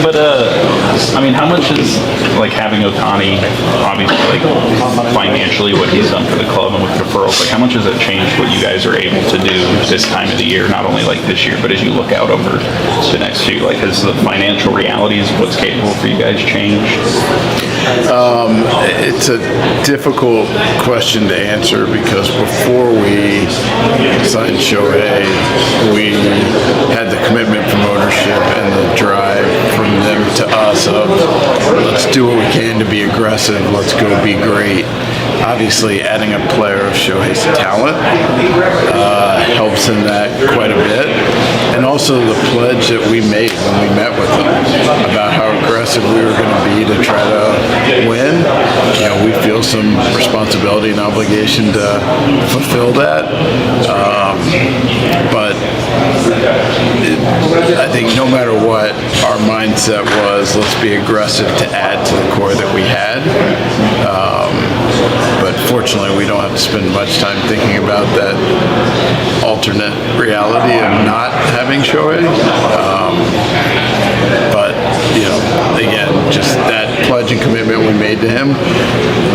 But I mean, how much is like having Ohtani, obviously, like financially, what he's done for the club and with deferrals? Like, how much has it changed what you guys are able to do this time of the year? Not only like this year, but as you look out over the next few, like, has the financial realities of what's capable for you guys changed? It's a difficult question to answer because before we signed Shohei, we had the commitment from ownership and the drive from them to us of let's do what we can to be aggressive, let's go be great. Obviously, adding a player of Shohei's talent helps in that quite a bit. And also the pledge that we made when we met with them about how aggressive we were going to be to try to win. You know, we feel some responsibility and obligation to fulfill that. But I think no matter what, our mindset was let's be aggressive to add to the core that we had. But fortunately, we don't have to spend much time thinking about that alternate reality of not having Shohei. But, you know, again, just that pledge and commitment we made to him,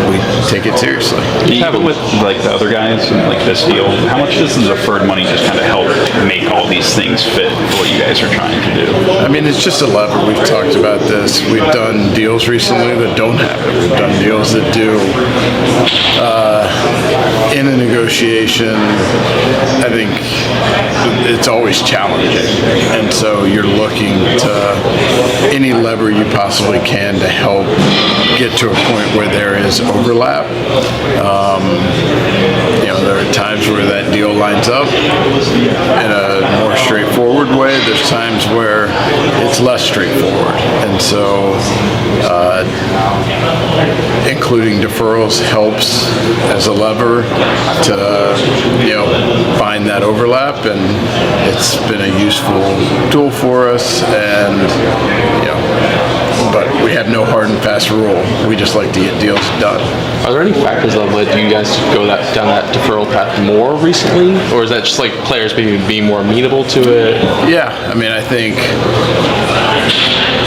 we take it seriously. Even with like the other guys and like this deal, how much does the deferred money just kind of help make all these things fit for what you guys are trying to do? I mean, it's just a lever. We've talked about this. We've done deals recently that don't have it. We've done deals that do. In a negotiation, I think it's always challenging. And so you're looking to any lever you possibly can to help get to a point where there is overlap. You know, there are times where that deal lines up in a more straightforward way. There's times where it's less straightforward. And so including deferrals helps as a lever to, you know, find that overlap, and it's been a useful tool for us. And, you know, but we have no hard and fast rule. We just like to get deals done. Are there any factors that led you guys to go down that deferral path more recently, or is that just like players being more amenable to it? Yeah, I mean, I think,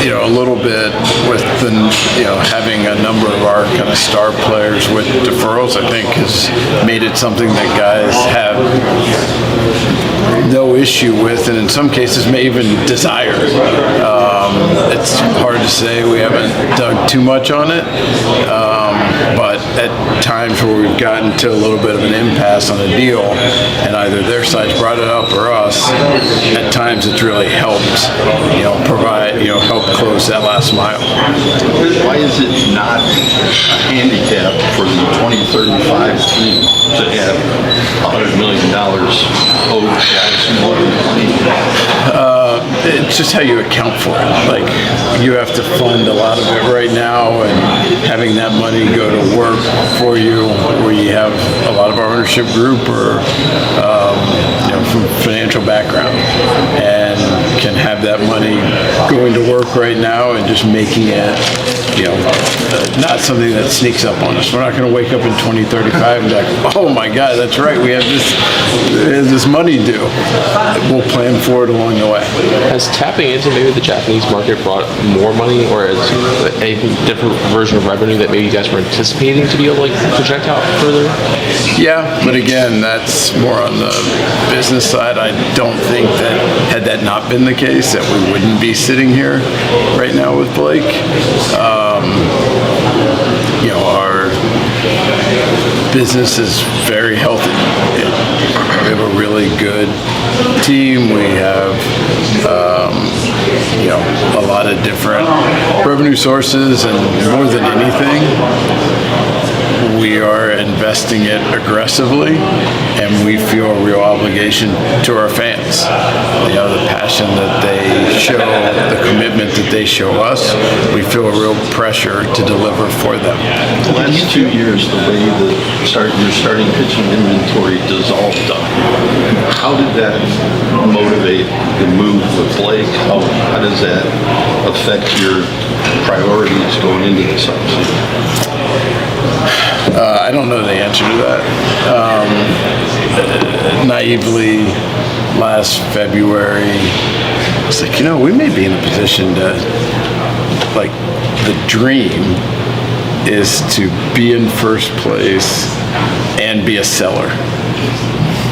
you know, a little bit with the, you know, having a number of our kind of star players with deferrals, I think has made it something that guys have no issue with, and in some cases may even desire. It's hard to say. We haven't dug too much on it, but at times where we've gotten to a little bit of an impasse on a deal, and either their side's brought it up or us, at times it's really helped, you know, provide, you know, help close that last mile. Why is it not a handicap for the 2035 team to have $100 million owed guys who want to play? It's just how you account for it. Like, you have to fund a lot of it right now, and having that money go to work for you, where you have a lot of our ownership group or you know, from financial background, and can have that money going to work right now and just making it, you know, not something that sneaks up on us. We're not going to wake up in 2035 and be like, oh my God, that's right, we have this money due. We'll plan for it along the way. Has tapping into maybe the Japanese market brought more money, or is a different version of revenue that maybe you guys were anticipating to be able to like project out further? Yeah, but again, that's more on the business side. I don't think that had that not been the case, that we wouldn't be sitting here right now with Blake. You know, our business is very healthy. We have a really good team. We have, you know, a lot of different revenue sources, and more than anything, we are investing it aggressively, and we feel a real obligation to our fans. You know, the passion that they show, the commitment that they show us, we feel a real pressure to deliver for them. The last 2 years, the way your starting pitching inventory dissolved, how did that motivate the move with Blake? How does that affect your priorities going into the offseason? I don't know the answer to that. Naively, last February, It's like, we may be in a position to, like, the dream is to be in first place and be a seller.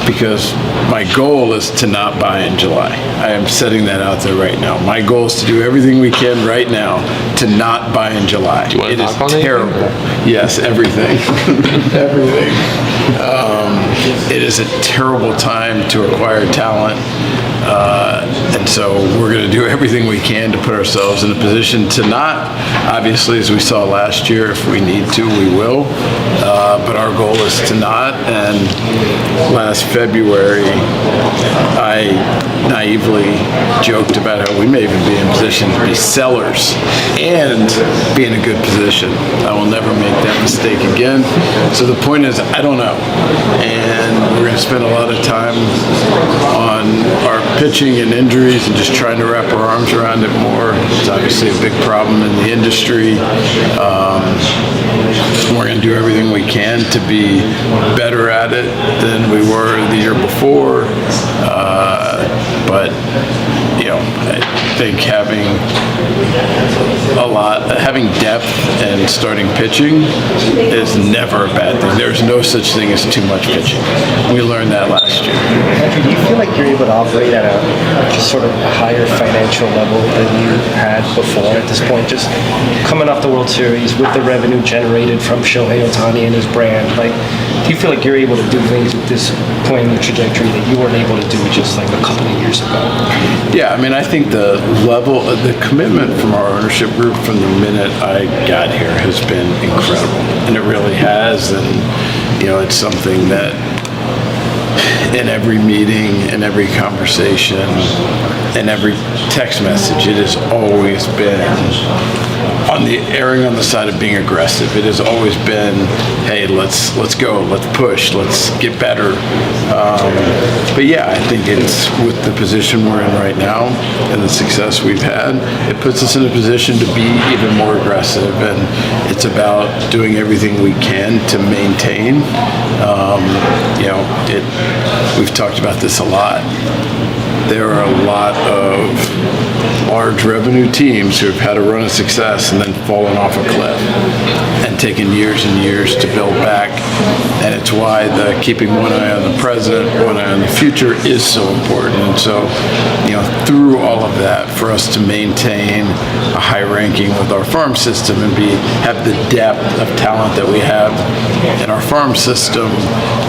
Because my goal is to not buy in July. I am setting that out there right now. My goal is to do everything we can right now to not buy in July. Do you want to It is knock on terrible. anything? Yes, everything. Everything. It is a terrible time to acquire talent. And so we're going to do everything we can to put ourselves in a position to not, obviously, as we saw last year, if we need to, we will. But our goal is to not. And last February, I naively joked about how we may even be in position to be sellers and be in a good position. I will never make that mistake again. So the point is, I don't know. And we're going to spend a lot of time on our pitching and injuries and just trying to wrap our arms around it more. It's obviously a big problem in the industry. We're going to do everything we can to be better at it than we were the year before. But I think having depth and starting pitching is never a bad thing. There's no such thing as too much pitching. We learned that last year. Andrew, do you feel like you're able to operate at a just sort of a higher financial level than you had before at this point? Just coming off the World Series with the revenue generated from Shohei Ohtani and his brand, do you feel like you're able to do things at this point in the trajectory that you weren't able to do just like a couple of years ago? Yeah, I think the level, the commitment from our ownership group from the minute I got here has been incredible, and it really has. And it's something that in every meeting, in every conversation, in every text message, it has always been erring on the side of being aggressive. It has always been, hey, let's go, let's push, let's get better. But yeah, I think it's with the position we're in right now and the success we've had, it puts us in a position to be even more aggressive. And it's about doing everything we can to maintain. We've talked about this a lot. There are a lot of large revenue teams who have had a run of success and then fallen off a cliff and taken years and years to build back. And it's why the keeping one eye on the present, one eye on the future is so important. And so, through all of that, for us to maintain a high ranking with our farm system and have the depth of talent that we have in our farm system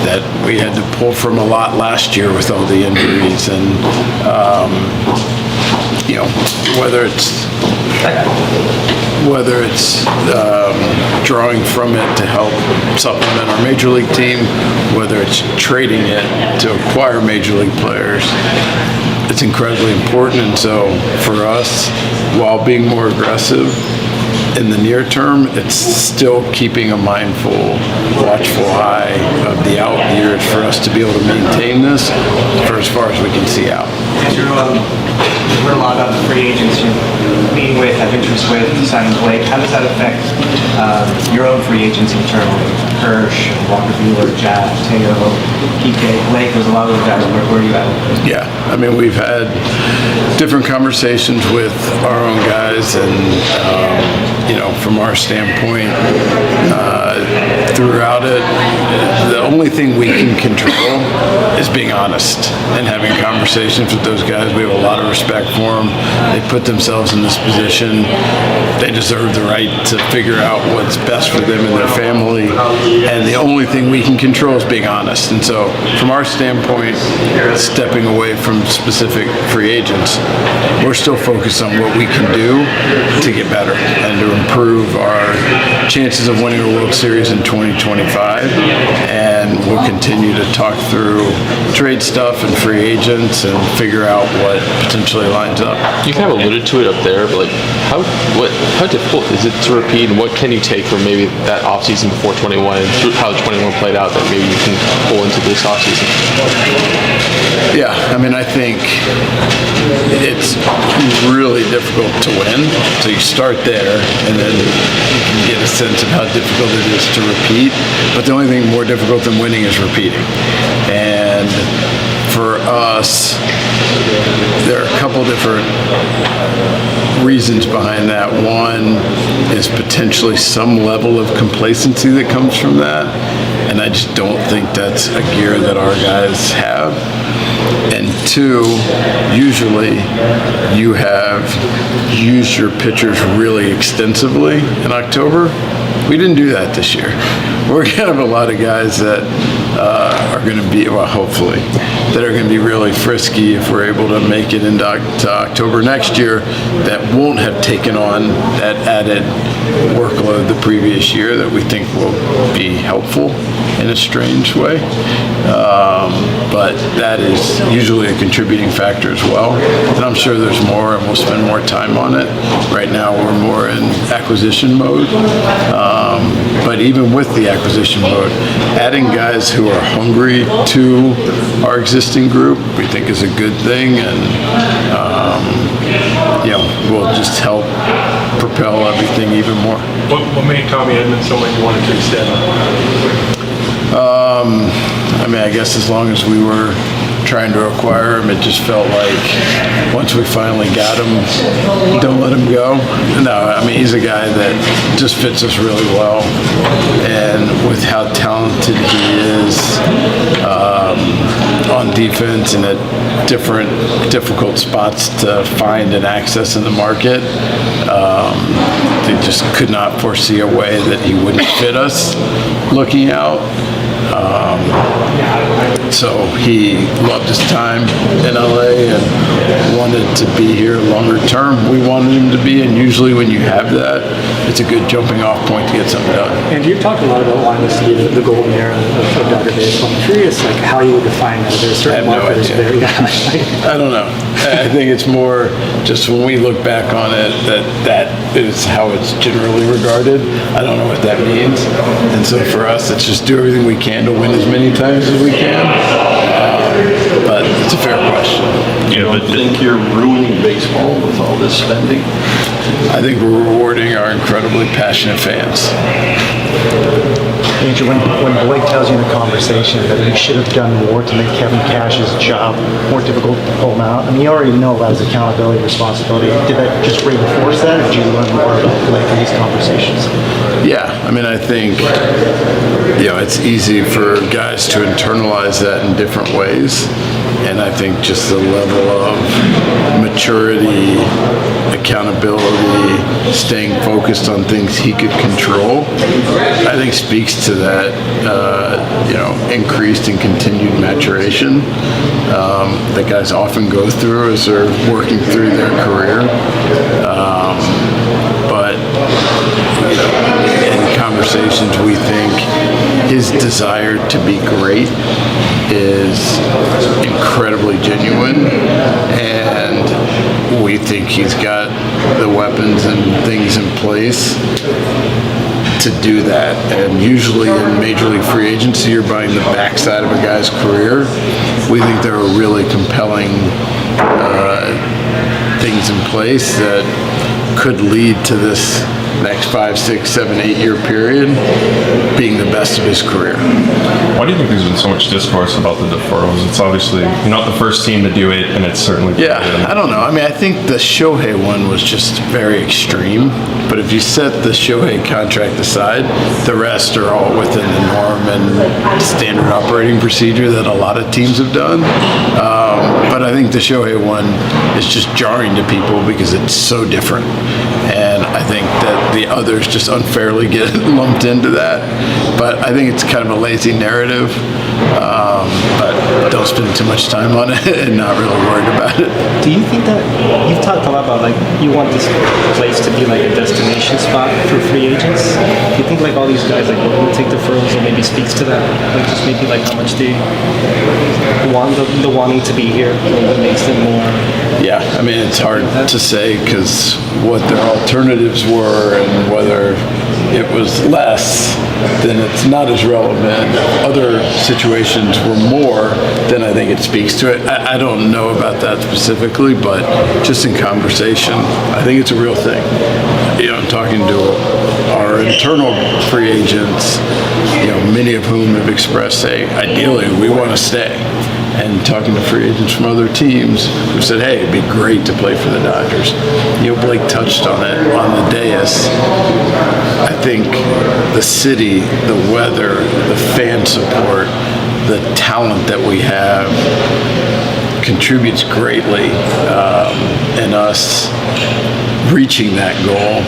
that we had to pull from a lot last year with all the injuries, and whether it's drawing from it to help supplement our major league team, whether it's trading it to acquire major league players, it's incredibly important. And so for us, while being more aggressive in the near term, it's still keeping a mindful, watchful eye of the out years for us to be able to maintain this for as far as we can see out. Andrew, you heard a lot about the free agents you're meeting with, have interest with, signing Blake. How does that affect your own free agents internally? Hirsch, Walker Buehler, Jack, Teo, Kike, Blake, there's a lot of those guys. Where are you at? Yeah, we've had different conversations with our own guys, and from our standpoint, throughout it, the only thing we can control is being honest and having conversations with those guys. We have a lot of respect for them. They put themselves in this position. They deserve the right to figure out what's best for them and their family. And the only thing we can control is being honest. And so from our standpoint, stepping away from specific free agents, we're still focused on what we can do to get better and to improve our chances of winning a World Series in 2025. And we'll continue to talk through trade stuff and free agents and figure out what potentially lines up. You kind of alluded to it up there, but how difficult is it to repeat, and what can you take from maybe that offseason before 21 and through how 21 played out that maybe you can pull into this offseason? Yeah, I think it's really difficult to win. So you start there, and then you can get a sense of how difficult it is to repeat. But the only thing more difficult than winning is repeating. And for us, there are a couple different reasons behind that. One is potentially some level of complacency that comes from that, and I just don't think that's a gear that our guys have. And two, usually you have used your pitchers really extensively in October. We didn't do that this year. We're going to have a lot of guys that are going to be, well, hopefully, that are going to be really frisky if we're able to make it into October next year, that won't have taken on that added workload the previous year that we think will be helpful in a strange way. But that is usually a contributing factor as well. And I'm sure there's more, and we'll spend more time on it. Right now, we're more in acquisition mode. But even with the acquisition mode, adding guys who are hungry to our existing group, we think is a good thing, and will just help propel everything even more. What made Tommy Edman someone you wanted to extend? I guess as long as we were trying to acquire him, it just felt like once we finally got him, don't let him go. No, he's a guy that just fits us really well, and with how talented he is on defense and at different difficult spots to find and access in the market, they just could not foresee a way that he wouldn't fit us looking out. So he loved his time in LA and wanted to be here longer term. We wanted him to be, and usually when you have that, it's a good jumping off point to get something done. And you've talked a lot about wanting this to be the golden era of Dodger baseball. I'm curious, how you would define that. There's certain markers there. I don't know. I think it's more just when we look back on it that is how it's generally regarded. I don't know what that means. And so for us, it's just do everything we can to win as many times as we can. But it's a fair question. You don't think you're ruining baseball with all this spending? I think we're rewarding our incredibly passionate fans. Andrew, when Blake tells you in the conversation that he should have done more to make Kevin Cash's job more difficult to pull him out, you already know about his accountability, responsibility. Did that just reinforce that, or did you learn more about Blake in these conversations? Yeah, I think it's easy for guys to internalize that in different ways, and I think just the level of maturity, accountability, staying focused on things he could control, I think speaks to that, increased and continued maturation that guys often go through as they're working through their career. But in conversations, we think his desire to be great is incredibly genuine, and we think he's got the weapons and things in place to do that. And usually in Major League free agency, you're buying the backside of a guy's career. We think there are really compelling things in place that could lead to this next 5, 6, 7, 8 year period being the best of his career. Why do you think there's been so much discourse about the deferrals? It's obviously you're not the first team to do it, and it's certainly I don't know. I think the Shohei one was just very extreme, but if you set the Shohei contract aside, the rest are all within the norm and standard operating procedure that a lot of teams have done. But I think the Shohei one is just jarring to people because it's so different. And I think that the others just unfairly get lumped into that. But I think it's kind of a lazy narrative. But don't spend too much time on it and not really worried about it. Do you think that you've talked a lot about you want this place to be a destination spot for free agents? Do you think all these guys will take deferrals, or maybe speaks to that? Just maybe how much they want the wanting to be here, what makes them more? Yeah, it's hard to say because what their alternatives were and whether it was less, then it's not as relevant. Other situations were more, then I think it speaks to it. I don't know about that specifically, but just in conversation, I think it's a real thing. Talking to our internal free agents, many of whom have expressed, hey, ideally we want to stay. and talking to free agents from other teams who said, hey, it'd be great to play for the Dodgers. Blake touched on it on the dais. I think the city, the weather, the fan support, the talent that we have contributes greatly in us reaching that goal.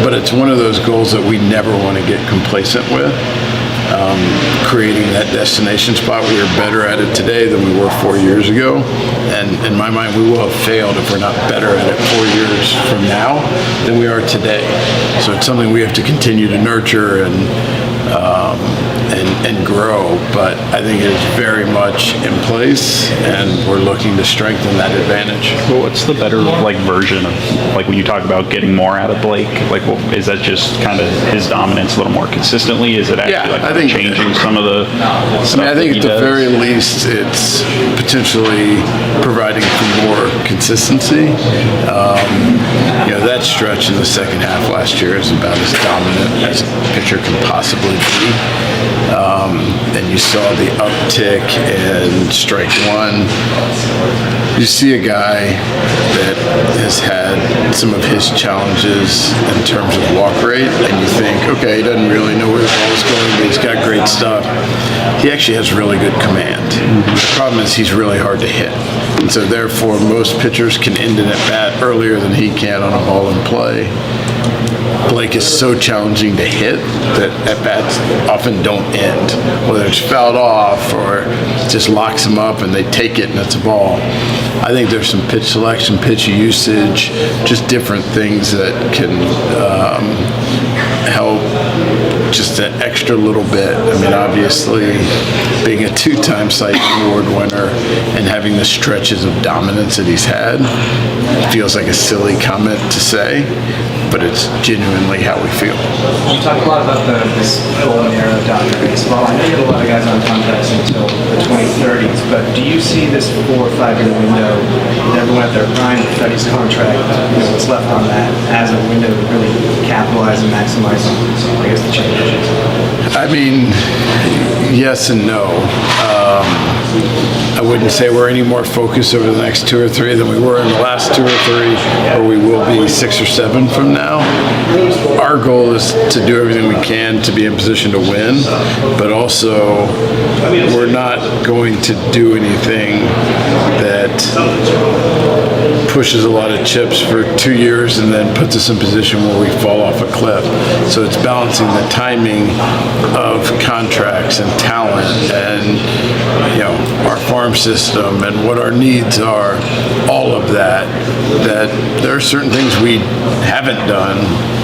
But it's one of those goals that we never want to get complacent with. Creating that destination spot. We are better at it today than we were 4 years ago. And in my mind, we will have failed if we're not better at it 4 years from now than we are today. So it's something we have to continue to nurture and grow, but I think it is very much in place, and we're looking to strengthen that advantage. Well, what's the better version of when you talk about getting more out of Blake? Is that just kind of his dominance a little more consistently? Is it actually I think changing some of the stuff I think that at the very least, it's potentially providing for more consistency. That stretch in the second half last year is about as dominant as a pitcher can possibly be. And you saw the uptick in strike one. You see a guy that has had some of his challenges in terms of walk rate, and you think, okay, he doesn't really know where the ball is going, but he's got great stuff. He actually has really good command. The problem is he's really hard to hit. And so therefore, most pitchers can end an at-bat earlier than he can on a ball in play. Blake is so challenging to hit that at-bats often don't end, whether it's fouled off or just locks him up and they take it and it's a ball. I think there's some pitch selection, pitch usage, just different things that can help just an extra little bit. I mean, obviously, being a two-time Cy Young Award winner and having the stretches of dominance that he's had, it feels like a silly comment to say, but it's genuinely how we feel. You talk a lot about this golden era of Dodger baseball. I know you have a lot of guys on contracts until the 2030s, but do you see this 4 or 5 year window with everyone at their prime, Freddie's contract, what's left on that, as a window to really capitalize and maximize, I guess, the change? I mean, yes and no. I wouldn't say we're any more focused over the next 2 or 3 than we were in the last 2 or 3, or we will be 6 or 7 from now. Our goal is to do everything we can to be in position to win, but also we're not going to do anything that pushes a lot of chips for 2 years and then puts us in position where we fall off a cliff. So it's balancing the timing of contracts and talent and our farm system and what our needs are, all of that there are certain things we haven't done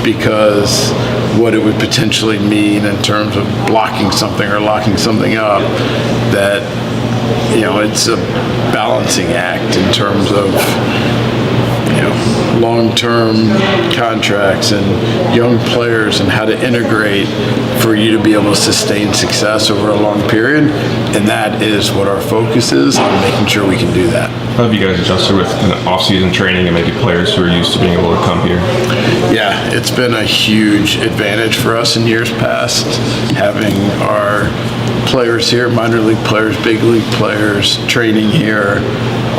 because what it would potentially mean in terms of blocking something or locking something up, that it's a balancing act in terms of long-term contracts and young players and how to integrate for you to be able to sustain success over a long period. And that is what our focus is on, making sure we can do that. How have you guys adjusted with kind of off-season training and maybe players who are used to being able to come here? Yeah, it's been a huge advantage for us in years past, having our players here, minor league players, big league players, training here,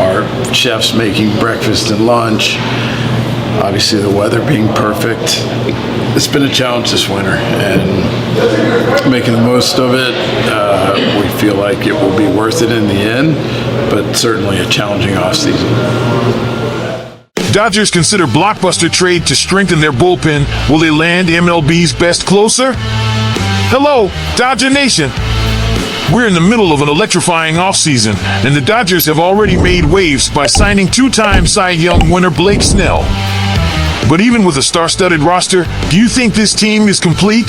our chefs making breakfast and lunch, obviously the weather being perfect. It's been a challenge this winter, and making the most of it. We feel like it will be worth it in the end, but certainly a challenging offseason. Dodgers consider Blockbuster trade to strengthen their bullpen. Will they land MLB's best closer? Hello, Dodger Nation. We're in the middle of an electrifying offseason, and the Dodgers have already made waves by signing 2-time Cy Young winner Blake Snell. But even with a star-studded roster, do you think this team is complete?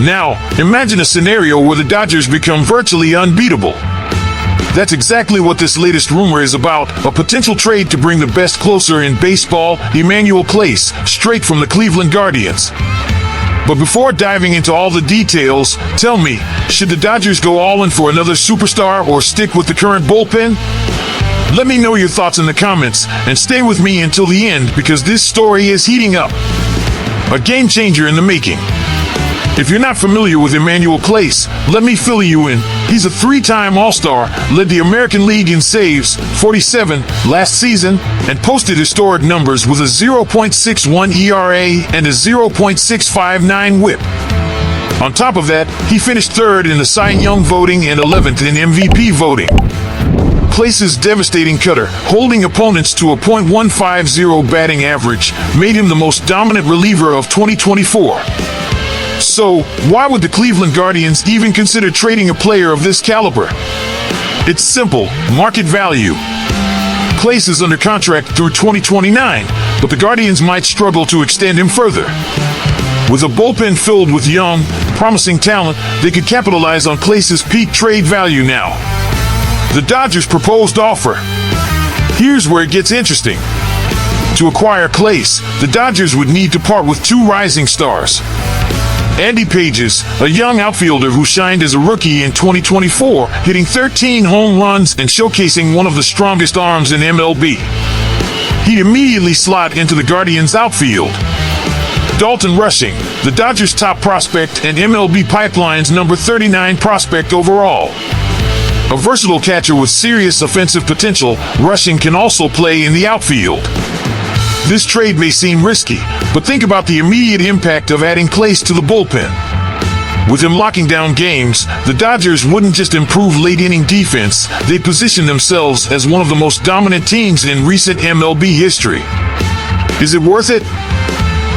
Now, imagine a scenario where the Dodgers become virtually unbeatable. That's exactly what this latest rumor is about, a potential trade to bring the best closer in baseball, Emmanuel Clase, straight from the Cleveland Guardians. But before diving into all the details, tell me, should the Dodgers go all in for another superstar or stick with the current bullpen? Let me know your thoughts in the comments, and stay with me until the end because this story is heating up. A game changer in the making. If you're not familiar with Emmanuel Clase, let me fill you in. He's a three-time All-Star, led the American League in saves, 47, last season, and posted historic numbers with a 0.61 ERA and a 0.659 WHIP. On top of that, he finished third in the Cy Young voting and 11th in MVP voting. Clase's devastating cutter, holding opponents to a .150 batting average, made him the most dominant reliever of 2024. So, why would the Cleveland Guardians even consider trading a player of this caliber? It's simple: market value. Clase is under contract through 2029, but the Guardians might struggle to extend him further. With a bullpen filled with young, promising talent, they could capitalize on Clase's peak trade value now. The Dodgers' proposed offer. Here's where it gets interesting. To acquire Clase, the Dodgers would need to part with two rising stars. Andy Pages, a young outfielder who shined as a rookie in 2024, hitting 13 home runs and showcasing one of the strongest arms in MLB. He'd immediately slot into the Guardians' outfield. Dalton Rushing, the Dodgers' top prospect and MLB Pipeline's number 39 prospect overall. A versatile catcher with serious offensive potential, Rushing can also play in the outfield. This trade may seem risky, but think about the immediate impact of adding Clase to the bullpen. With him locking down games, the Dodgers wouldn't just improve late-inning defense, they'd position themselves as one of the most dominant teams in recent MLB history. Is it worth it?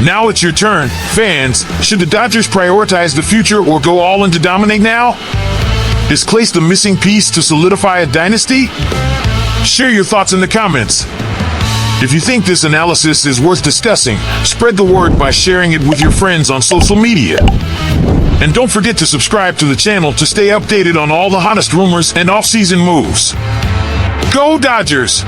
Now it's your turn. Fans, should the Dodgers prioritize the future or go all in to dominate now? Is Clase the missing piece to solidify a dynasty? Share your thoughts in the comments. If you think this analysis is worth discussing, spread the word by sharing it with your friends on social media. And don't forget to subscribe to the channel to stay updated on all the hottest rumors and off-season moves. Go Dodgers!